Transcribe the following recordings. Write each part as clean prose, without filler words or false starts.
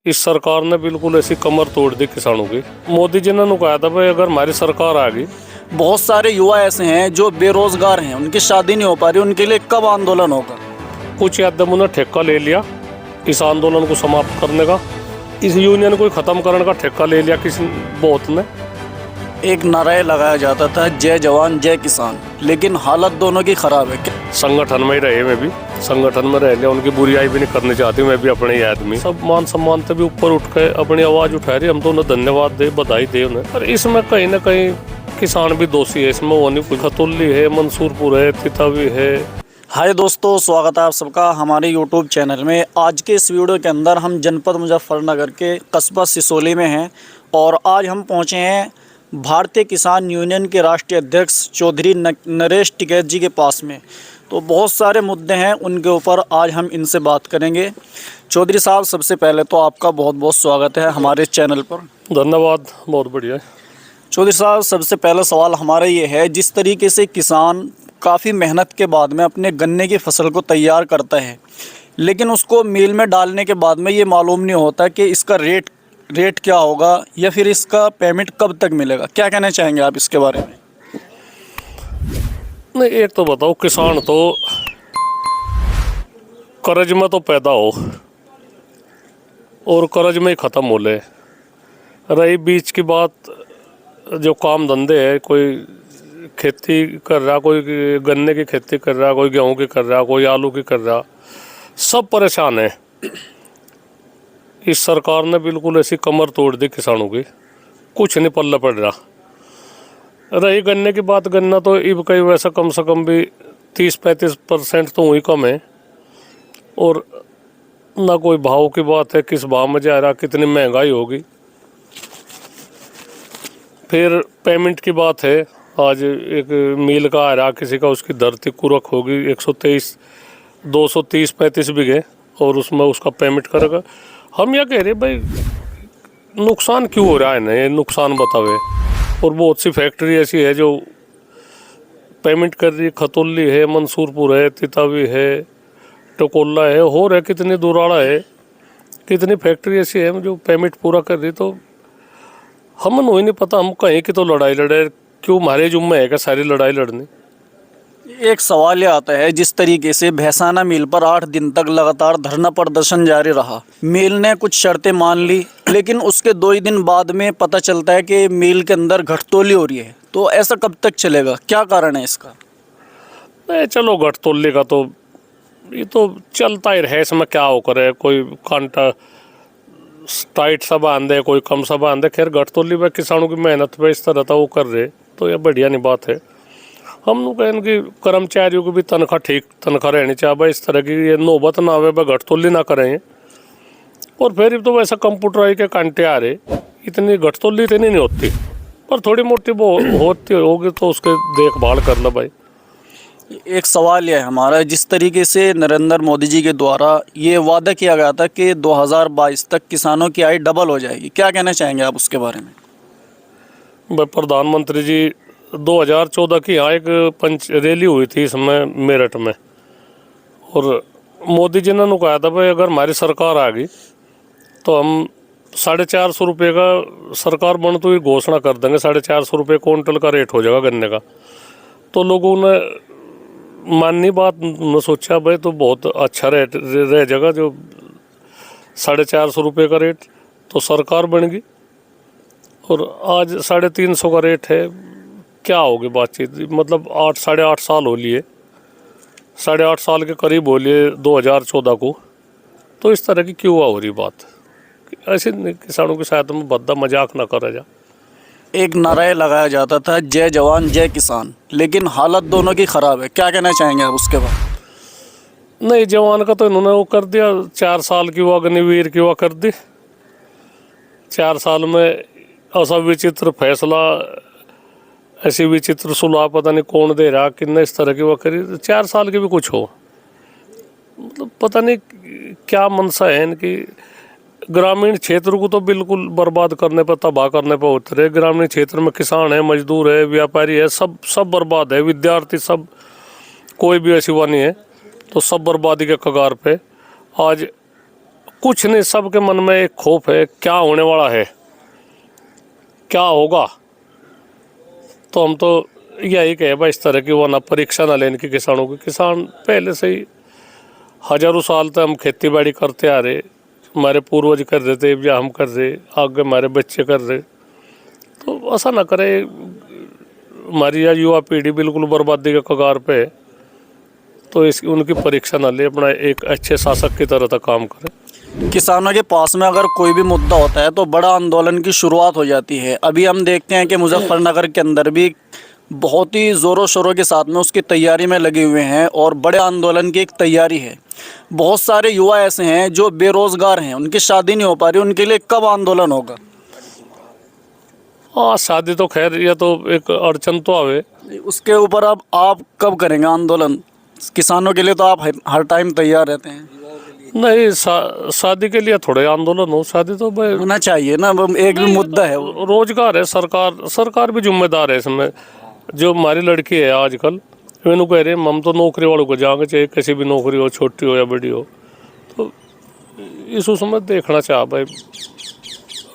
इस सरकार ने बिल्कुल ऐसी कमर तोड़ दी किसानों की। मोदी जी ने कहा था भाई अगर हमारी सरकार आ गई। बहुत सारे युवा ऐसे हैं जो बेरोजगार हैं, उनकी शादी नहीं हो पा रही, उनके लिए कब आंदोलन होगा? कुछ यादव ने ठेका ले लिया इस आंदोलन को समाप्त करने का, इस यूनियन को खत्म करने का ठेका ले लिया किसी बहुत ने। एक नारा लगाया जाता था जय जवान जय किसान, लेकिन हालत दोनों की खराब है। संगठन में ही रहे, मैं भी संगठन में रह लिया, उनकी बुराई भी नहीं करनी चाहती, मैं भी अपने ही आदमी। सब मान सम्मान से भी ऊपर उठ के अपनी आवाज उठा रही, हम तो उन्हें धन्यवाद दे, बधाई दे उन्हें। पर इसमें कहीं ना कहीं किसान भी दोषी है, इसमें वो नहीं कुछ। खतुल्ली है, मंसूरपुर है, तितावी है। हाय दोस्तों, स्वागत है आप सबका हमारे YouTube चैनल में। आज के इस वीडियो के अंदर हम जनपद मुजफ्फरनगर के कस्बा सिसोली में हैं और आज हम पहुंचे हैं भारतीय किसान यूनियन के राष्ट्रीय अध्यक्ष चौधरी नरेश टिकैत जी के पास में। तो बहुत सारे मुद्दे हैं, उनके ऊपर आज हम इनसे बात करेंगे। चौधरी साहब, सबसे पहले तो आपका बहुत बहुत स्वागत है हमारे चैनल पर। धन्यवाद, बहुत बढ़िया। चौधरी साहब, सबसे पहला सवाल हमारा ये है, जिस तरीके से किसान काफ़ी मेहनत के बाद में अपने गन्ने की फसल को तैयार करता है, लेकिन उसको मिल में डालने के बाद में ये मालूम नहीं होता कि इसका रेट क्या होगा या फिर इसका पेमेंट कब तक मिलेगा। क्या कहना चाहेंगे आप इसके बारे में? नहीं, एक तो बताओ, किसान तो कर्ज में तो पैदा हो और कर्ज में ही ख़त्म हो ले। रही बीच की बात, जो काम धंधे है, कोई खेती कर रहा, कोई गन्ने की खेती कर रहा, कोई गेहूं की कर रहा, कोई आलू की कर रहा, सब परेशान है। इस सरकार ने बिल्कुल ऐसी कमर तोड़ दी किसानों की, कुछ नहीं पल्ले पड़ रहा। रही गन्ने की बात, गन्ना तो इब कई वैसा कम से कम भी 30-35% तो वही कम है, और ना कोई भाव की बात है, किस भाव में जा रहा, कितनी महंगाई होगी। फिर पेमेंट की बात है, आज एक मील का आ रहा किसी का, उसकी धरती कुरक होगी 123 230-35 बीघे, और उसमें उसका पेमेंट करेगा। हम यह कह रहे भाई नुकसान क्यों हो रहा है ना, ये नुकसान बतावे। और बहुत सी फैक्ट्री ऐसी है जो पेमेंट कर रही है, खतुल्ली है, मंसूरपुर है, तितावी है, टकोला है, और है कितनी दुराड़ा है, कितनी फैक्ट्री ऐसी है जो पेमेंट पूरा कर रही। तो हम वही नहीं पता, हम कहीं की तो लड़ाई लड़े, क्यों हमारे जुम्मे है क्या सारी लड़ाई लड़नी। एक सवाल ये आता है, जिस तरीके से भैसाना मिल पर 8 दिन तक लगातार धरना प्रदर्शन जारी रहा, मिल ने कुछ शर्तें मान ली, लेकिन उसके 2 ही दिन बाद में पता चलता है कि मिल के अंदर घटतोली हो रही है। तो ऐसा कब तक चलेगा, क्या कारण है इसका? नहीं, चलो घटतोली का तो ये तो चलता ही रहे, इसमें क्या हो करे, कोई कांटा टाइट सा बांधे, कोई कम सा बांधे। खैर, घटतोली में किसानों की मेहनत पे इस तरह था वो कर रहे, तो ये बढ़िया नहीं बात है। हम लोग कहें कि कर्मचारियों की भी तनख्वाह ठीक तनख्वाह रहनी चाहिए भाई, इस तरह की ये नौबत ना आवे, भाई घटतोली ना करें। और फिर तो वैसा कंप्यूटर के कांटे आ रहे, इतनी घटतोली इतनी नहीं होती, पर थोड़ी मोटी वो होती होगी तो उसके देखभाल कर लो भाई। एक सवाल यह है हमारा, जिस तरीके से नरेंद्र मोदी जी के द्वारा ये वादा किया गया था कि 2022 तक किसानों की आय डबल हो जाएगी, क्या कहना चाहेंगे आप उसके बारे में? भाई, प्रधानमंत्री जी 2014 की यहाँ एक रैली हुई थी इसमें मेरठ में, और मोदी जी ने कहा था भाई अगर हमारी सरकार आ गई तो हम 450 रुपये का सरकार बन तो ही घोषणा कर देंगे, 450 रुपये क्विंटल का रेट हो जाएगा गन्ने का। तो लोगों ने माननी बात न सोचा भाई तो बहुत अच्छा रेट रह जाएगा, जो 450 रुपये का रेट, तो सरकार बन गई। और आज 350 का रेट है, क्या होगी बातचीत। मतलब 8-8.5 साल हो लिए, 8.5 साल के करीब हो लिए 2014 को। तो इस तरह की क्यों हो रही बात, ऐसे किसानों के साथ में भद्दा मजाक ना करा जा। एक नारा लगाया जाता था जय जवान जय किसान, लेकिन हालत दोनों की खराब है। क्या कहना चाहेंगे आप उसके बाद? नहीं, जवान का तो इन्होंने वो कर दिया, 4 साल की वो अग्निवीर की वो कर दी। 4 साल में ऐसा विचित्र फैसला, ऐसी विचित्र सुलह पता नहीं कौन दे रहा, किन्ने इस तरह की वो करी। 4 साल की भी कुछ हो, मतलब पता नहीं क्या मनसा है इनकी। ग्रामीण क्षेत्र को तो बिल्कुल बर्बाद करने पर, तबाह करने पर उतरे। ग्रामीण क्षेत्र में किसान है, मजदूर है, व्यापारी है, सब बर्बाद है, विद्यार्थी, सब, कोई भी ऐसी हुआ नहीं है, तो सब बर्बादी के कगार पे। आज कुछ नहीं, सबके मन में एक खौफ है, क्या होने वाला है, क्या होगा। तो हम तो यही कहे भाई, इस तरह की वो ना परीक्षा ना लेने की किसानों की। किसान पहले से ही हजारों साल तक हम खेती बाड़ी करते आ रहे, हमारे पूर्वज कर रहे थे या हम कर रहे, आगे हमारे बच्चे कर रहे। तो ऐसा ना करे, हमारी यह युवा पीढ़ी बिल्कुल बर्बादी के कगार पे है। तो इस उनकी परीक्षा ना ले, अपना एक अच्छे शासक की तरह तक काम करे। किसानों के पास में अगर कोई भी मुद्दा होता है तो बड़ा आंदोलन की शुरुआत हो जाती है। अभी हम देखते हैं कि मुजफ्फरनगर के अंदर भी बहुत ही ज़ोरों शोरों के साथ में उसकी तैयारी में लगे हुए हैं और बड़े आंदोलन की एक तैयारी है। बहुत सारे युवा ऐसे हैं जो बेरोज़गार हैं, उनकी शादी नहीं हो पा रही, उनके लिए कब आंदोलन होगा? हाँ, शादी तो खैर यह तो एक अड़चन तो आवे, उसके ऊपर अब आप कब करेंगे आंदोलन? किसानों के लिए तो आप हर टाइम तैयार रहते हैं। नहीं शादी के लिए थोड़े आंदोलन हो, शादी तो भाई होना चाहिए ना, वो एक भी मुद्दा है वो। रोजगार है, सरकार भी जिम्मेदार है इसमें। जो हमारी लड़की है आजकल, मैंने कह रहे हम तो नौकरी वालों को जाएंगे, चाहे किसी भी नौकरी हो, छोटी हो या बड़ी हो। तो इस उसमें देखना चाह भाई,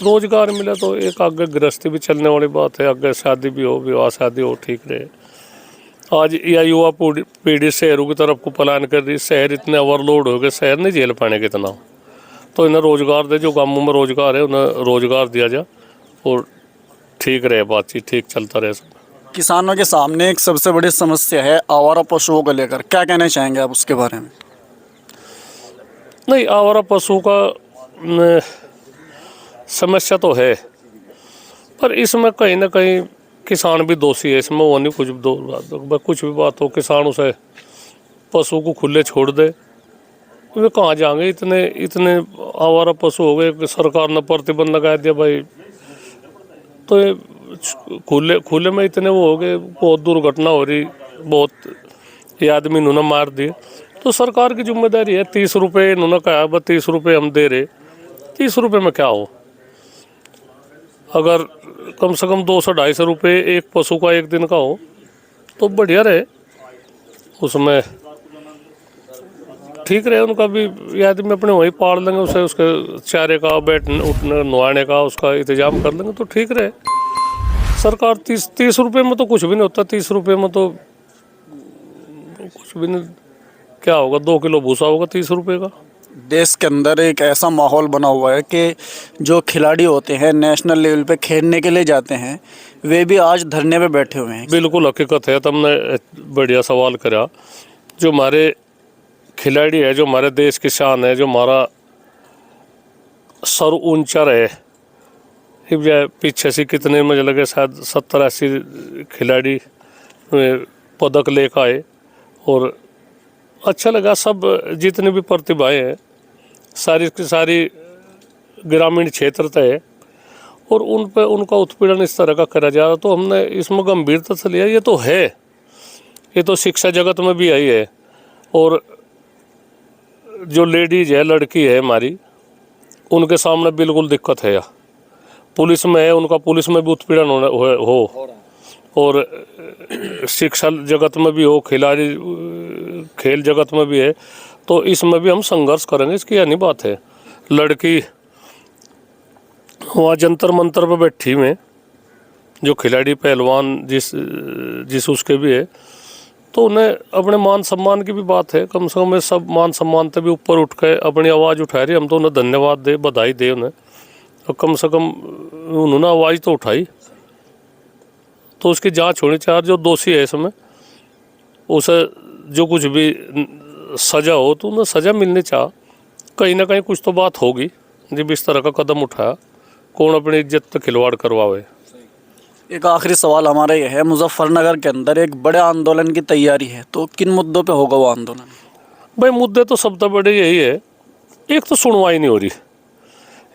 रोजगार मिले तो एक आगे गृहस्थी भी चलने वाली बात है, आगे शादी भी हो, विवाह शादी हो, ठीक रहे। आज यह युवा पीढ़ी शहरों की तरफ को पलायन कर रही, शहर इतने ओवरलोड हो गए, शहर नहीं झेल पाने कितना। तो इन्हें रोजगार दे, जो गाँवों में रोजगार है उन्हें रोजगार दिया जाए और ठीक रहे, बातचीत ठीक चलता रहे सब। किसानों के सामने एक सबसे बड़ी समस्या है आवारा पशुओं को लेकर, क्या कहना चाहेंगे आप उसके बारे में? नहीं, आवारा पशु का समस्या तो है, पर इसमें कहीं ना कहीं किसान भी दोषी है इसमें। वो नहीं कुछ भी बात हो, किसान उसे पशु को खुले छोड़ दे, वे कहाँ जाएंगे? इतने आवारा पशु हो गए कि सरकार ने प्रतिबंध लगा दिया भाई। तो ये खुले में इतने वो हो गए, बहुत दुर्घटना हो रही, बहुत ये आदमी इन्होंने मार दिए। तो सरकार की जिम्मेदारी है। 30 रुपये इन्होंने कहा, बस 30 रुपये हम दे रहे, 30 रुपये में क्या हो? अगर कम से कम 200-250 रुपये एक पशु का एक दिन का हो तो बढ़िया रहे, उसमें ठीक रहे उनका भी। ये आदमी अपने वहीं पाल लेंगे उसे, उसके चारे का, बैठने उठने नहाने का उसका इंतजाम कर लेंगे तो ठीक रहे। सरकार 30 रुपये में तो कुछ भी नहीं होता। 30 रुपये में तो कुछ भी नहीं, क्या होगा? 2 किलो भूसा होगा 30 रुपये का। देश के अंदर एक ऐसा माहौल बना हुआ है कि जो खिलाड़ी होते हैं नेशनल लेवल पे खेलने के लिए जाते हैं, वे भी आज धरने पे बैठे हुए हैं। बिल्कुल हकीकत है, तुमने बढ़िया सवाल करा। जो हमारे खिलाड़ी है, जो हमारे देश की शान है, जो हमारा सर ऊंचा रहे, पीछे से कितने मुझे लगे शायद 70-80 खिलाड़ी पदक लेकर आए और अच्छा लगा। सब जितने भी प्रतिभाएं हैं सारी की सारी ग्रामीण क्षेत्र तय है और उन पे उनका उत्पीड़न इस तरह का करा जा रहा। तो हमने इसमें गंभीरता से लिया। ये तो है, ये तो शिक्षा जगत में भी आई है। और जो लेडीज है, लड़की है हमारी, उनके सामने बिल्कुल दिक्कत है। पुलिस में है, उनका पुलिस में भी उत्पीड़न हो और शिक्षा जगत में भी हो, खिलाड़ी खेल जगत में भी है। तो इसमें भी हम संघर्ष करेंगे, इसकी यह नहीं बात है। लड़की वहाँ जंतर मंतर पर बैठी में, जो खिलाड़ी पहलवान जिस उसके भी है, तो उन्हें अपने मान सम्मान की भी बात है। कम से कम सब मान सम्मान से भी ऊपर उठ के अपनी आवाज़ उठा रही। हम तो उन्हें धन्यवाद दे, बधाई दे उन्हें, तो कम से कम उन्होंने आवाज़ तो उठाई। तो उसकी जांच होनी चाहिए। जो दोषी है इसमें, उसे जो कुछ भी सज़ा हो तो उन्हें सज़ा मिलनी चाहिए। कहीं ना कहीं कुछ तो बात होगी जब इस तरह का कदम उठाया। कौन अपनी इज्जत तो खिलवाड़ करवावे। एक आखिरी सवाल हमारा ये है, मुजफ्फरनगर के अंदर एक बड़े आंदोलन की तैयारी है, तो किन मुद्दों पे होगा वो आंदोलन? भाई मुद्दे तो सबसे बड़े यही है। एक तो सुनवाई नहीं हो रही।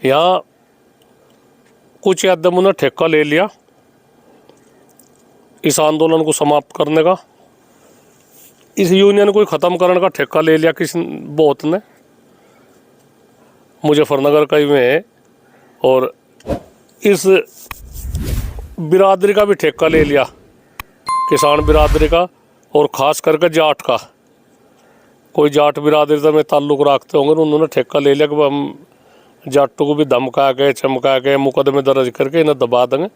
यहाँ कुछ यादवों ने ठेका ले लिया इस आंदोलन को समाप्त करने का, इस यूनियन को ख़त्म करने का ठेका ले लिया किसी बहुत ने, मुजफ्फरनगर का ही में है। और इस बिरादरी का भी ठेका ले लिया, किसान बिरादरी का, और ख़ास करके जाट का। कोई जाट बिरादरी में ताल्लुक़ रखते होंगे तो उन्होंने ठेका ले लिया कि हम जाटों को भी धमका के चमका के मुकदमे दर्ज करके इन्हें दबा देंगे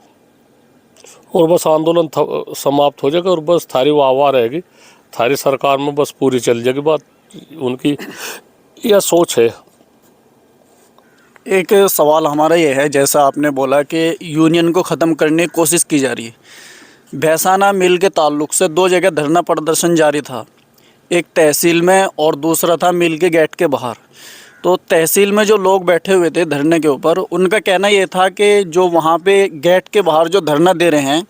और बस आंदोलन समाप्त हो जाएगा और बस थारी वाह रहेगी, थारी सरकार में बस पूरी चल जाएगी बात। उनकी यह सोच है। एक सवाल हमारा ये है, जैसा आपने बोला कि यूनियन को ख़त्म करने की कोशिश की जा रही है। भैसाना मिल के ताल्लुक़ से 2 जगह धरना प्रदर्शन जारी था, एक तहसील में और दूसरा था मिल के गेट के बाहर। तो तहसील में जो लोग बैठे हुए थे धरने के ऊपर, उनका कहना ये था कि जो वहाँ पे गेट के बाहर जो धरना दे रहे हैं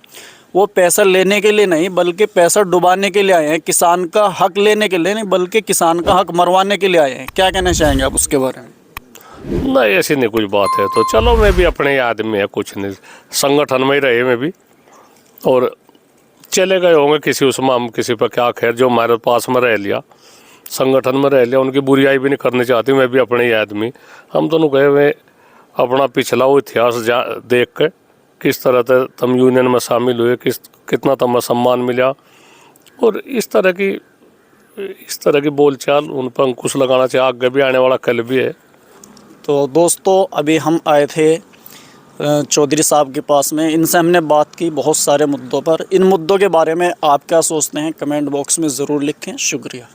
वो पैसा लेने के लिए नहीं बल्कि पैसा डुबाने के लिए आए हैं, किसान का हक लेने के लिए नहीं बल्कि किसान का हक मरवाने के लिए आए हैं। क्या कहना चाहेंगे आप उसके बारे में? नहीं, ऐसी नहीं कुछ बात है। तो चलो, मैं भी अपने आदमी है, कुछ नहीं, संगठन में ही रहे मैं भी, और चले गए होंगे किसी उसमें, हम किसी पर क्या, खैर जो हमारे पास में रह लिया, संगठन में रह लिया, उनकी बुराई भी नहीं करनी चाहती, मैं भी अपने ही आदमी। हम दोनों गए हुए अपना पिछला वो इतिहास देख के किस तरह से तुम यूनियन में शामिल हुए, कितना तुम्हें सम्मान मिला, और इस तरह की बोलचाल उन पर अंकुश लगाना चाहिए। आगे भी आने वाला कल भी है। तो दोस्तों, अभी हम आए थे चौधरी साहब के पास में, इनसे हमने बात की बहुत सारे मुद्दों पर। इन मुद्दों के बारे में आप क्या सोचते हैं कमेंट बॉक्स में ज़रूर लिखें। शुक्रिया।